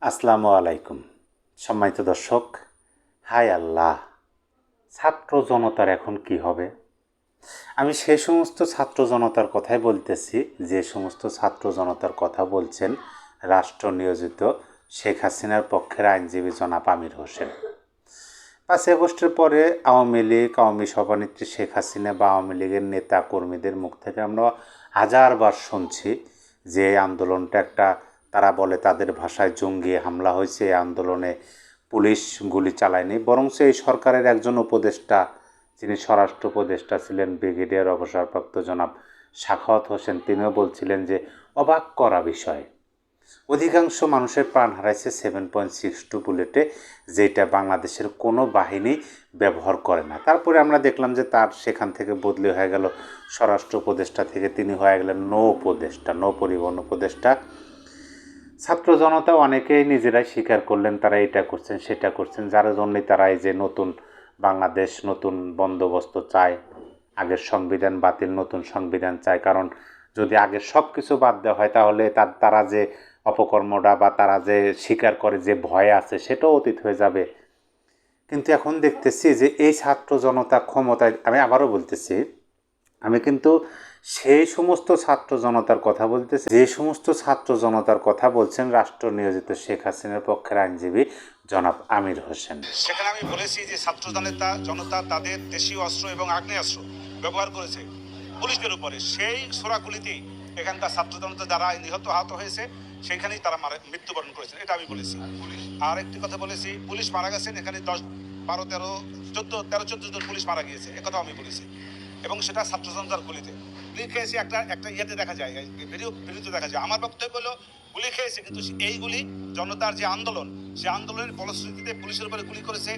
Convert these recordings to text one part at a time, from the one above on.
আসসালামু আলাইকুম সম্মানিত দর্শক। হায় আল্লাহ, ছাত্র জনতার এখন কি হবে? আমি সেই সমস্ত ছাত্র জনতার কথাই বলতেছি যে সমস্ত ছাত্র জনতার কথা বলছেন রাষ্ট্র নিয়োজিত শেখ হাসিনার পক্ষের আইনজীবী জনাব আমির হোসেন। 5ই আগস্টের পরে আওয়ামী লীগ, আওয়ামী সভানেত্রী শেখ হাসিনা বা আওয়ামী লীগের নেতা কর্মীদের মুখ থেকে আমরা হাজারবার শুনছি যে আন্দোলনটা একটা, তারা বলে তাদের ভাষায় জঙ্গি হামলা হয়েছে। এই আন্দোলনে পুলিশ গুলি চালায়নি, বরং এই সরকারের একজন উপদেষ্টা, যিনি স্বরাষ্ট্র উপদেষ্টা ছিলেন ব্রিগেডিয়ার অবসরপ্রাপ্ত জনাব সাখাওয়াত হোসেন, তিনিও বলছিলেন যে অবাক করা বিষয়, অধিকাংশ মানুষের প্রাণ হারাইছে 7.62 বুলেটে, যেটা বাংলাদেশের কোনো বাহিনী ব্যবহার করে না। তারপরে আমরা দেখলাম যে তার সেখান থেকে বদলি হয়ে গেল, স্বরাষ্ট্র উপদেষ্টা থেকে তিনি হয়ে গেলেন নৌ উপদেষ্টা, নৌ পরিবহন উপদেষ্টা। ছাত্র জনতা অনেকেই নিজেরাই স্বীকার করলেন তারা এটা করছেন সেটা করছেন, যার জন্যই তারা এই যে নতুন বাংলাদেশ, নতুন বন্দোবস্ত চায়, আগের সংবিধান বাতিল, নতুন সংবিধান চায়। কারণ যদি আগের সব কিছু বাদ দেওয়া হয় তাহলে তারা যে অপকর্মটা বা তারা যে স্বীকার করে যে ভয় আছে সেটাও অতীত হয়ে যাবে। কিন্তু এখন দেখতেছি যে এই ছাত্র জনতা ক্ষমতায়, আমি আবারও বলতেছি, আমি কিন্তু সেই সমস্ত ছাত্র জনতার কথা বলতেছি যে সমস্ত ছাত্র জনতার কথা বলছেন রাষ্ট্র নিয়োজিত শেখ হাসিনার পক্ষের আইনজীবী জনাব আমির হোসেন। সেখানে আমি বলেছি যে ছাত্র জনতা তাদের দেশীয় অস্ত্র এবং আগ্নেয়াস্ত্র ব্যবহার করেছে পুলিশের উপরে। সেই ছোড়াগুলিতেই এখানকার ছাত্র জনতা যারা আহত হয়েছে সেখানেই তারা মৃত্যুবরণ করেছেন, এটা আমি বলেছি। আর একটি কথা বলেছি, পুলিশ মারা গেছেন এখানে 10, 12, 13, 14 জন পুলিশ মারা গিয়েছে, একথাও আমি বলেছি। এবং সেটা ছাত্র জনতার গুলিতে গুলি খেয়েছে। একটা ইয়েতে দেখা যায়, ভিডিওতে দেখা যায়। আমার বক্তব্য হলো গুলি খেয়েছে, কিন্তু এইগুলি জনতার যে আন্দোলন, সেই আন্দোলনের ফলশ্রুতিতে পুলিশের উপরে গুলি করেছে।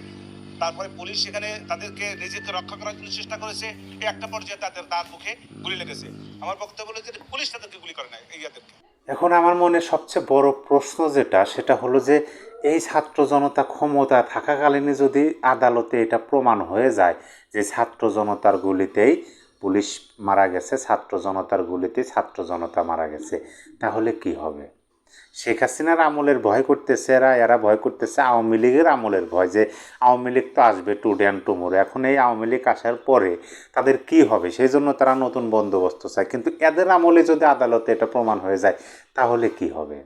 তারপরে পুলিশ সেখানে তাদেরকে নিজেকে রক্ষা করার জন্য চেষ্টা করেছে। একটা পর্যায়ে তার মুখে গুলি লেগেছে। আমার বক্তব্য হলো যে পুলিশ তাদেরকে গুলি করে না, এইদেরকে। এখন আমার মনে সবচেয়ে বড় প্রশ্ন সেটা হলো যে এই ছাত্র জনতা ক্ষমতা থাকাকালীনই যদি আদালতে এটা প্রমাণ হয়ে যায় যে ছাত্র জনতার গুলিতেই পুলিশ মারা গেছে, ছাত্র জনতার গুলিতেই ছাত্র জনতা মারা গেছে, তাহলে কি হবে? শেখ হাসিনার আমলের ভয় করতেছে এরা ভয় করতেছে আওয়ামী লীগের আমলের ভয়, যে আওয়ামী লীগ তো আসবে টুডে অ্যান্ড টুমোরো। এখন এই আওয়ামী লীগ আসার পরে তাদের কি হবে, সেই জন্য তারা নতুন বন্দোবস্ত চায়। কিন্তু এদের আমলে যদি আদালতে এটা প্রমাণ হয়ে যায় তাহলে কি হবে?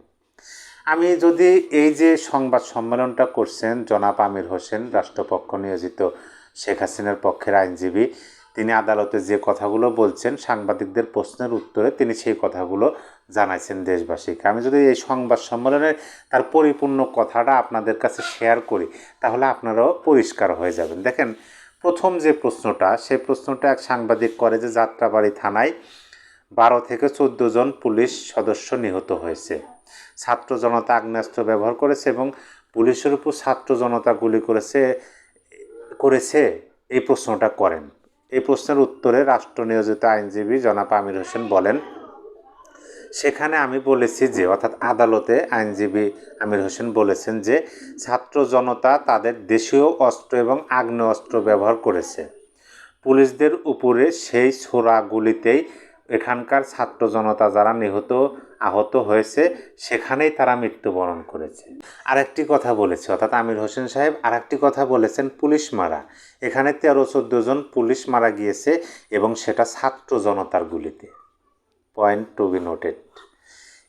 আমি যদি এই যে সংবাদ সম্মেলনটা করছেন জনাব আমির হোসেন, রাষ্ট্রপক্ষ নিয়োজিত শেখ হাসিনার পক্ষের আইনজীবী, তিনি আদালতে যে কথাগুলো বলছেন সাংবাদিকদের প্রশ্নের উত্তরে তিনি সেই কথাগুলো জানাইছেন দেশবাসীকে। আমি যদি এই সংবাদ সম্মেলনের তার পরিপূর্ণ কথাটা আপনাদের কাছে শেয়ার করি তাহলে আপনারাও পরিষ্কার হয়ে যাবেন। দেখেন, প্রথম যে প্রশ্নটা, সেই প্রশ্নটা এক সাংবাদিক করে যে যাত্রাবাড়ি থানায় 12 থেকে 14 জন পুলিশ সদস্য নিহত হয়েছে, ছাত্র জনতা আগ্নেয়াস্ত্র ব্যবহার করেছে এবং পুলিশের উপর ছাত্র জনতা গুলি করেছে এই প্রশ্নটা করেন। এই প্রশ্নের উত্তরে রাষ্ট্র নিয়োজিত আইনজীবী জনাব আমির হোসেন বলেন, সেখানে আমি বলেছি যে, অর্থাৎ আদালতে আইনজীবী আমির হোসেন বলেছেন যে ছাত্র জনতা তাদের দেশীয় অস্ত্র এবং আগ্নেয়াস্ত্র ব্যবহার করেছে। পুলিশদের উপরে সেই ছোড়া গুলিতেই এখানকার ছাত্র জনতা যারা আহত হয়েছে সেখানেই তারা মৃত্যুবরণ করেছে। আরেকটি কথা বলেছে, অর্থাৎ আমির হোসেন সাহেব আরেকটি কথা বলেছেন, পুলিশ মারা, এখানে 13-14 জন পুলিশ মারা গিয়েছে এবং সেটা ছাত্র জনতার গুলিতে। Point to be noted.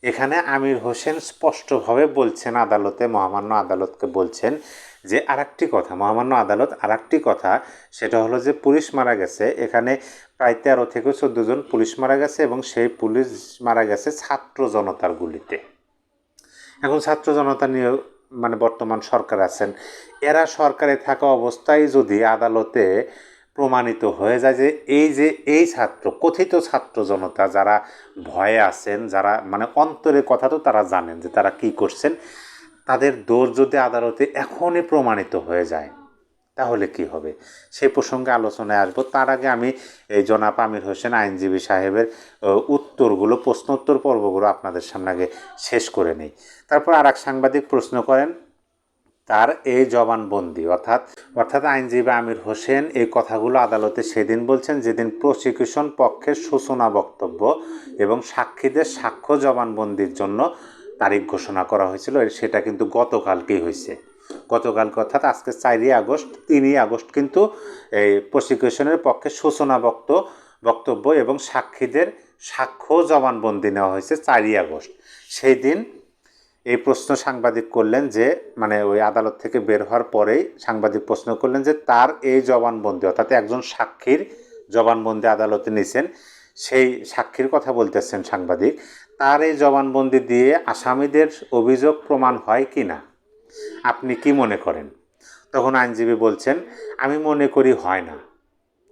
এখানে আমির হোসেন স্পষ্টভাবে বলছেন আদালতে, মহামান্য আদালতকে বলছেন যে মহামান্য আদালত আরেকটি কথা, সেটা হলো যে পুলিশ মারা গেছে, এখানে প্রায় 13 থেকে 14 জন পুলিশ মারা গেছে এবং সেই পুলিশ মারা গেছে ছাত্র জনতার গুলিতে। এখন ছাত্র জনতা নিয়ে বর্তমান সরকার আছেন, এরা সরকারে থাকা অবস্থায় যদি আদালতে প্রমাণিত হয়ে যায় যে এই কথিত ছাত্র জনতা যারা ভয়ে আছেন, যারা অন্তরের কথা তো তারা জানেন যে তারা কি করছেন, তাদের দোষ যদি আদালতে এখনই প্রমাণিত হয়ে যায় তাহলে কি হবে, সেই প্রসঙ্গে আলোচনায় আসবো। তার আগে আমি এই জনাব আমির হোসেন আইনজীবী সাহেবের উত্তরগুলো, প্রশ্নোত্তর পর্বগুলো আপনাদের সামনে আগে শেষ করে নেই। তারপর আর এক সাংবাদিক প্রশ্ন করেন, তার এই জবানবন্দি, অর্থাৎ আইনজীবী আমির হোসেন এই কথাগুলো আদালতে সেদিন বলছেন যেদিন প্রসিকিউশন পক্ষের সূচনা বক্তব্য এবং সাক্ষীদের সাক্ষ্য জবানবন্দির জন্য তারিখ ঘোষণা করা হয়েছিল সেটা কিন্তু গতকালকেই হয়েছে। গতকালকে অর্থাৎ আজকে 4ই আগস্ট, 3ই আগস্ট কিন্তু এই প্রসিকিউশনের পক্ষে সূচনা বক্তব্য এবং সাক্ষীদের সাক্ষ্য জবানবন্দি নেওয়া হয়েছে 4ই আগস্ট। সেই দিন এই প্রশ্ন সাংবাদিক করলেন যে মানে ওই আদালত থেকে বের হওয়ার পরেই সাংবাদিক প্রশ্ন করলেন যে তার এই জবানবন্দি অর্থাৎ একজন সাক্ষীর জবানবন্দি আদালতে নিয়েছেন, সেই সাক্ষীর কথা বলতেছেন সাংবাদিক, তার এই জবানবন্দি দিয়ে আসামিদের অভিযোগ প্রমাণ হয় কি না, আপনি কি মনে করেন? তখন আইনজীবী বলছেন, আমি মনে করি হয় না।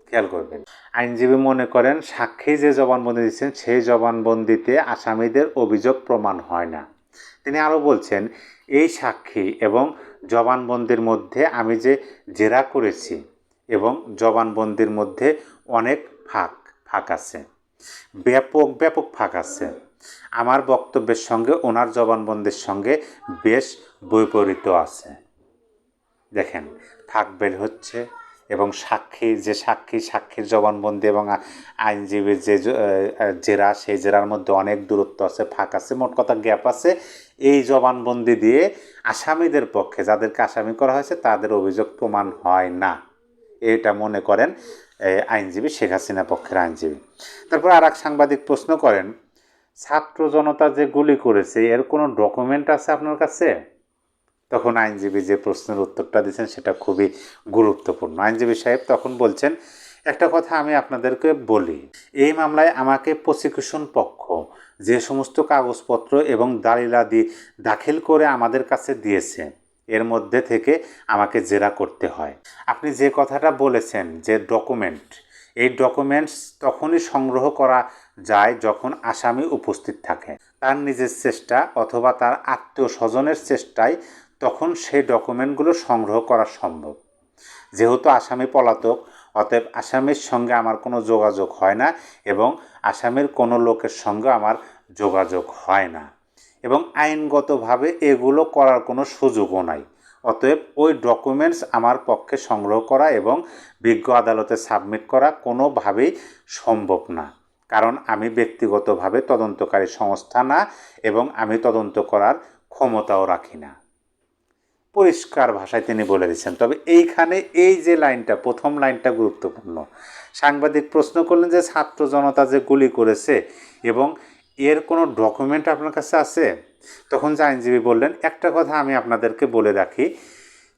খেয়াল করবেন, আইনজীবী মনে করেন সাক্ষী যে জবানবন্দি দিচ্ছেন সেই জবানবন্দিতে আসামিদের অভিযোগ প্রমাণ হয় না। তিনি আরও বলছেন, এই সাক্ষী এবং জবানবন্দির মধ্যে আমি যে জেরা করেছি এবং জবানবন্দির মধ্যে অনেক ফাঁক আছে, ব্যাপক ফাঁক আছে। আমার বক্তব্যের সঙ্গে ওনার জবানবন্দির সঙ্গে বেশ বৈপরীত্য আছে। দেখেন, ফাঁক বের হচ্ছে এবং সাক্ষীর জবানবন্দি এবং আইনজীবীর যে জেরা, সেই জেরার মধ্যে অনেক দূরত্ব আছে, ফাঁক আছে, মোট কথা গ্যাপ আছে। এই জবানবন্দি দিয়ে আসামিদের পক্ষে, যাদেরকে আসামি করা হয়েছে, তাদের অভিযোগ প্রমাণ হয় না, এটা মনে করেন আইনজীবী, শেখ হাসিনা পক্ষের আইনজীবী। তারপর আর এক সাংবাদিক প্রশ্ন করেন, ছাত্র জনতা যে গুলি করেছে এর কোনো ডকুমেন্ট আছে আপনার কাছে? তখন আইনজীবী যে প্রশ্নের উত্তরটা দিয়েছেন সেটা খুবই গুরুত্বপূর্ণ। আইনজীবী সাহেব তখন বলছেন, একটা কথা আমি আপনাদেরকে বলি, এই মামলায় আমাকে প্রসিকিউশন পক্ষ যে সমস্ত কাগজপত্র এবং দলিলাদি দাখিল করে আমাদের কাছে দিয়েছে এর মধ্যে থেকে আমাকে জেরা করতে হয়। আপনি যে কথাটা বলেছেন যে ডকুমেন্ট, এই ডকুমেন্টস তখনই সংগ্রহ করা যায় যখন আসামি উপস্থিত থাকে, তার নিজের চেষ্টা অথবা তার আত্মীয় স্বজনের চেষ্টায় তখন সেই ডকুমেন্টগুলো সংগ্রহ করা সম্ভব। যেহেতু আসামি পলাতক, অতএব আসামির সঙ্গে আমার কোনো যোগাযোগ হয় না এবং আসামির কোনো লোকের সঙ্গে আমার যোগাযোগ হয় না এবং আইনগতভাবে এগুলো করার কোনো সুযোগও নাই। অতএব ওই ডকুমেন্টস আমার পক্ষে সংগ্রহ করা এবং বিজ্ঞ আদালতে সাবমিট করা কোনোভাবেই সম্ভব না, কারণ আমি ব্যক্তিগতভাবে তদন্তকারী সংস্থা না এবং আমি তদন্ত করার ক্ষমতাও রাখি না। পরিষ্কার ভাষায় তিনি বলে দিচ্ছেন। তবে এইখানে এই যে লাইনটা, প্রথম লাইনটা গুরুত্বপূর্ণ। সাংবাদিক প্রশ্ন করলেন যে ছাত্র জনতা যে গুলি করেছে এবং এর কোনো ডকুমেন্ট আপনার কাছে আছে? তখন যে আইনজীবী বললেন, একটা কথা আমি আপনাদেরকে বলে রাখি,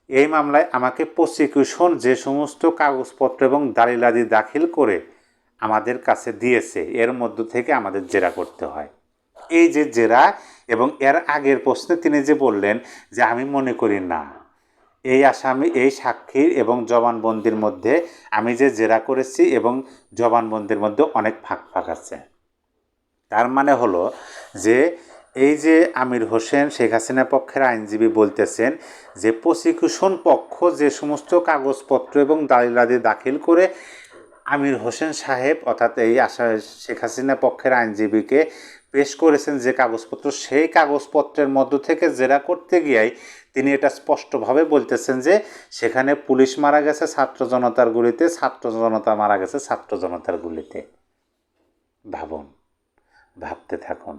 এই মামলায় আমাকে প্রসিকিউশন যে সমস্ত কাগজপত্র এবং দলিলাদি দাখিল করে আমাদের কাছে দিয়েছে এর মধ্য থেকে আমাদের জেরা করতে হয়। এই যে জেরা এবং এর আগের প্রশ্নে তিনি যে বললেন যে আমি মনে করি না, এই আসামি, এই সাক্ষীর এবং জবানবন্দির মধ্যে আমি যে জেরা করেছি এবং জবানবন্দির মধ্যে অনেক ফাঁক আছে। তার মানে হলো যে এই যে আমির হোসেন, শেখ হাসিনা পক্ষের আইনজীবী বলতেছেন যে প্রসিকিউশন পক্ষ যে সমস্ত কাগজপত্র এবং দলিলাদি দাখিল করে আমির হোসেন সাহেব অর্থাৎ এই শেখ হাসিনা পক্ষের আইনজীবীকে পেশ করেছেন যে কাগজপত্র, সেই কাগজপত্রের মধ্য থেকে জেরা করতে গিয়েই তিনি এটা স্পষ্টভাবে বলতেছেন যে সেখানে পুলিশ মারা গেছে ছাত্র জনতার গুলিতে, ছাত্র জনতা মারা গেছে ছাত্র জনতার গুলিতে। ভাবুন, ভাবতে থাকুন।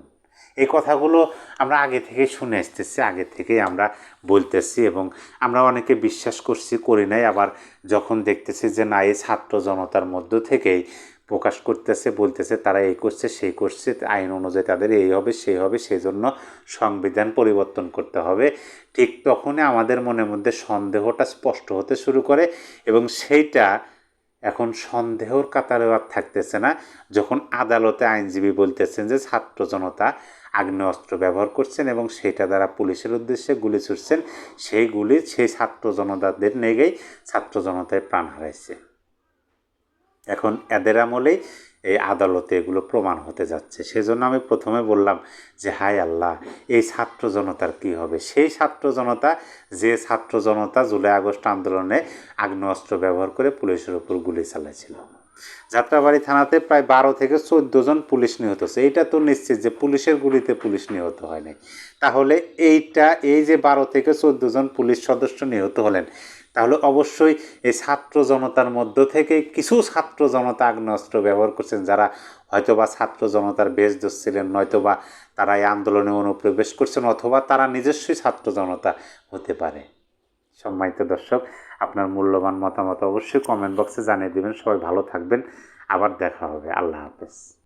এই কথাগুলো আমরা আগে থেকেই শুনে আসতেছি, আগে থেকেই আমরা বলতেছি এবং আমরা অনেকে বিশ্বাস করছি, করি নাই। আবার যখন দেখতেছি যে না, এই ছাত্র জনতার মধ্য থেকেই প্রকাশ করতেছে, বলতেছে তারা এই করছে সেই করছে, আইন অনুযায়ী তাদের এই হবে সেই হবে, সেই জন্য সংবিধান পরিবর্তন করতে হবে, ঠিক তখনই আমাদের মনের মধ্যে সন্দেহটা স্পষ্ট হতে শুরু করে এবং সেইটা এখন সন্দেহর কাতারে আর থাকতেছে না যখন আদালতে আইনজীবী বলতেছেন যে ছাত্র জনতা আগ্নেয়াস্ত্র ব্যবহার করছেন এবং সেইটা দ্বারা পুলিশের উদ্দেশ্যে গুলি ছুটছেন, সেই গুলি সেই ছাত্র জনতাদের নেগেই ছাত্র জনতায় প্রাণ হারাইছে। এখন এদের আমলেই এই আদালতে এগুলো প্রমাণ হতে যাচ্ছে। সেজন্য আমি প্রথমে বললাম যে হায় আল্লাহ, এই ছাত্র জনতার কী হবে? সেই ছাত্র জনতা যে ছাত্র জনতা জুলাই আগস্ট আন্দোলনে আগ্নেয়াস্ত্র ব্যবহার করে পুলিশের উপর গুলি চালাইছিল। যাত্রাবাড়ি থানাতে প্রায় 12 থেকে 14 জন পুলিশ নিহত হচ্ছে। এইটা তো নিশ্চিত যে পুলিশের গুলিতে পুলিশ নিহত হয়নি। তাহলে এই যে 12 থেকে 14 জন পুলিশ সদস্য নিহত হলেন, তাহলে অবশ্যই এই ছাত্র জনতার মধ্য থেকে কিছু ছাত্র জনতা আগ্নেয়াস্ত্র ব্যবহার করছেন, যারা হয়তোবা ছাত্র জনতার বেশ ধরছিলেন, নয়তোবা তারা এই আন্দোলনে অনুপ্রবেশ করছেন, অথবা তারা নিজস্বই ছাত্র জনতা হতে পারে। সম্মানিত দর্শক, আপনার মূল্যবান মতামত অবশ্যই কমেন্ট বক্সে জানিয়ে দেবেন। সবাই ভালো থাকবেন, আবার দেখা হবে। আল্লাহ হাফেজ।